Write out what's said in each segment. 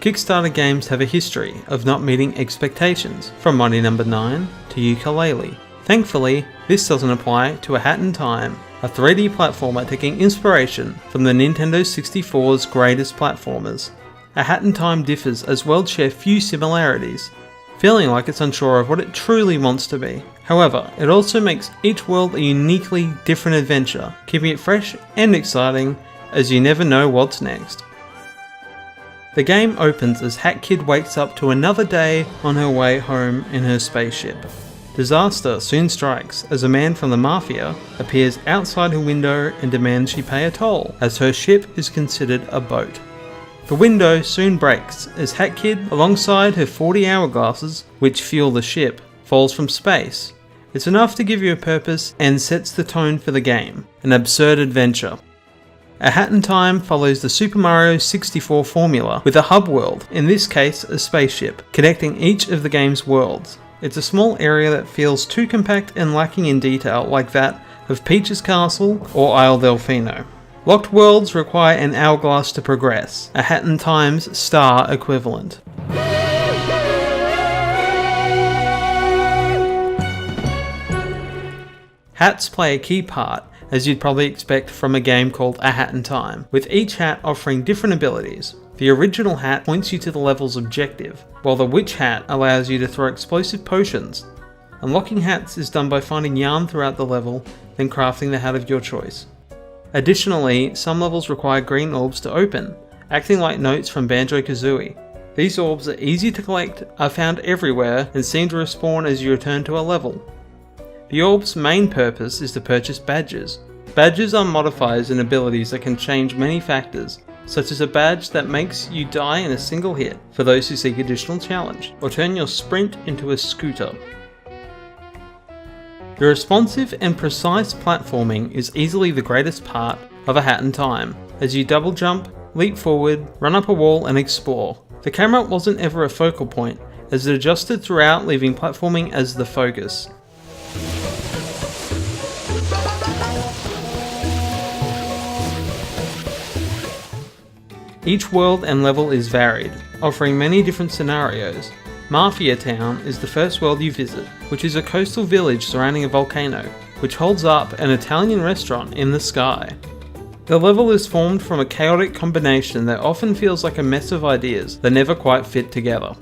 Kickstarter games have a history of not meeting expectations, from Mighty No. 9 to Yooka-Laylee. Thankfully, this doesn't apply to A Hat in Time, a 3D platformer taking inspiration from the Nintendo 64's greatest platformers. A Hat in Time differs as worlds share few similarities, feeling like it's unsure of what it truly wants to be. However, it also makes each world a uniquely different adventure, keeping it fresh and exciting as you never know what's next. The game opens as Hat Kid wakes up to another day on her way home in her spaceship. Disaster soon strikes as a man from the Mafia appears outside her window and demands she pay a toll, as her ship is considered a boat. The window soon breaks as Hat Kid, alongside her 40 hourglasses, which fuel the ship, falls from space. It's enough to give you a purpose and sets the tone for the game, an absurd adventure. A Hat in Time follows the Super Mario 64 formula with a hub world, in this case a spaceship, connecting each of the game's worlds. It's a small area that feels too compact and lacking in detail, like that of Peach's Castle or Isle Delfino. Locked worlds require an hourglass to progress, A Hat in Time's star equivalent. Hats play a key part, as you'd probably expect from a game called A Hat in Time, with each hat offering different abilities. The original hat points you to the level's objective, while the witch hat allows you to throw explosive potions. Unlocking hats is done by finding yarn throughout the level, then crafting the hat of your choice. Additionally, some levels require green orbs to open, acting like notes from Banjo-Kazooie. These orbs are easy to collect, are found everywhere, and seem to respawn as you return to a level. The orb's main purpose is to purchase badges. Badges are modifiers and abilities that can change many factors, such as a badge that makes you die in a single hit for those who seek additional challenge, or turn your sprint into a scooter. The responsive and precise platforming is easily the greatest part of A Hat in Time, as you double jump, leap forward, run up a wall and explore. The camera wasn't ever a focal point, as it adjusted throughout, leaving platforming as the focus. Each world and level is varied, offering many different scenarios. Mafia Town is the first world you visit, which is a coastal village surrounding a volcano, which holds up an Italian restaurant in the sky. The level is formed from a chaotic combination that often feels like a mess of ideas that never quite fit together.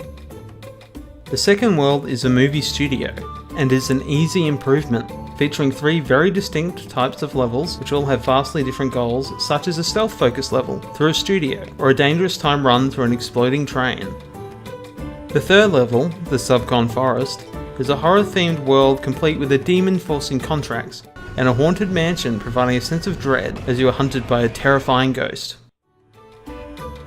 The second world is a movie studio, and is an easy improvement, featuring 3 very distinct types of levels which all have vastly different goals, such as a stealth focus level through a studio, or a dangerous time run through an exploding train. The third level, the Subcon Forest, is a horror-themed world complete with a demon forcing contracts, and a haunted mansion providing a sense of dread as you are hunted by a terrifying ghost.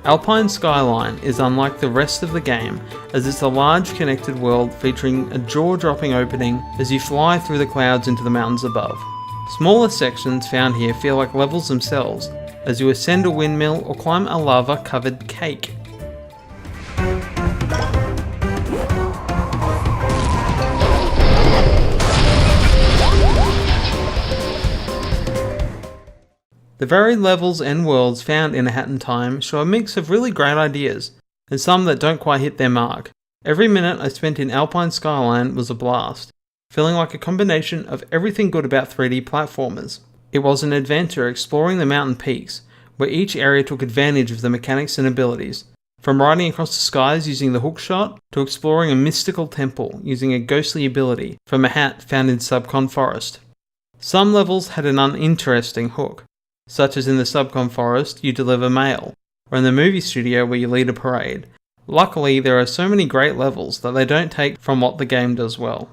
Alpine Skyline is unlike the rest of the game, as it's a large connected world featuring a jaw-dropping opening as you fly through the clouds into the mountains above. Smaller sections found here feel like levels themselves, as you ascend a windmill or climb a lava-covered cake. The varied levels and worlds found in A Hat in Time show a mix of really great ideas, and some that don't quite hit their mark. Every minute I spent in Alpine Skyline was a blast, feeling like a combination of everything good about 3D platformers. It was an adventure exploring the mountain peaks, where each area took advantage of the mechanics and abilities, from riding across the skies using the hookshot, to exploring a mystical temple using a ghostly ability from a hat found in Subcon Forest. Some levels had an uninteresting hook, such as in the Subcon Forest you deliver mail, or in the movie studio where you lead a parade. Luckily, there are so many great levels that they don't take from what the game does well.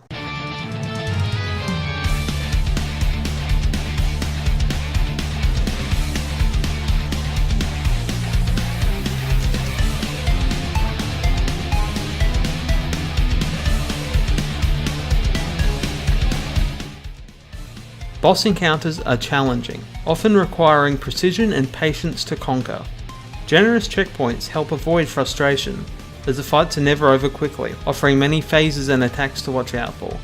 Boss encounters are challenging, often requiring precision and patience to conquer. Generous checkpoints help avoid frustration, as the fights are never over quickly, offering many phases and attacks to watch out for.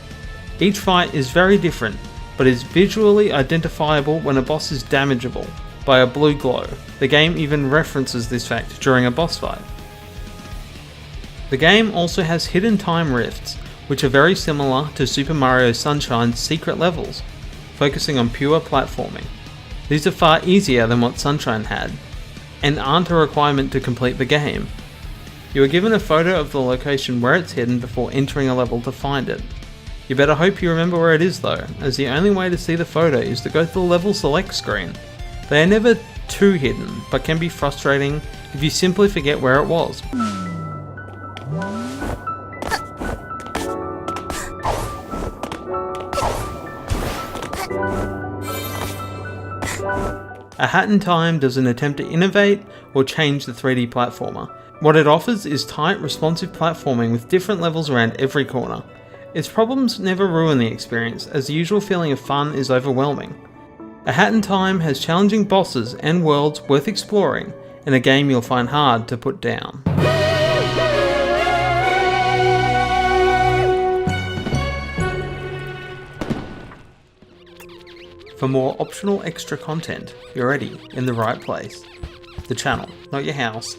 Each fight is very different, but is visually identifiable when a boss is damageable by a blue glow. The game even references this fact during a boss fight. The game also has hidden time rifts, which are very similar to Super Mario Sunshine's secret levels, focusing on pure platforming. These are far easier than what Sunshine had, and aren't a requirement to complete the game. You are given a photo of the location where it's hidden before entering a level to find it. You better hope you remember where it is though, as the only way to see the photo is to go to the level select screen. They are never too hidden, but can be frustrating if you simply forget where it was. A Hat in Time doesn't attempt to innovate or change the 3D platformer. What it offers is tight, responsive platforming with different levels around every corner. Its problems never ruin the experience, as the usual feeling of fun is overwhelming. A Hat in Time has challenging bosses and worlds worth exploring, and a game you'll find hard to put down. For more optional extra content, you're already in the right place. The channel, not your house.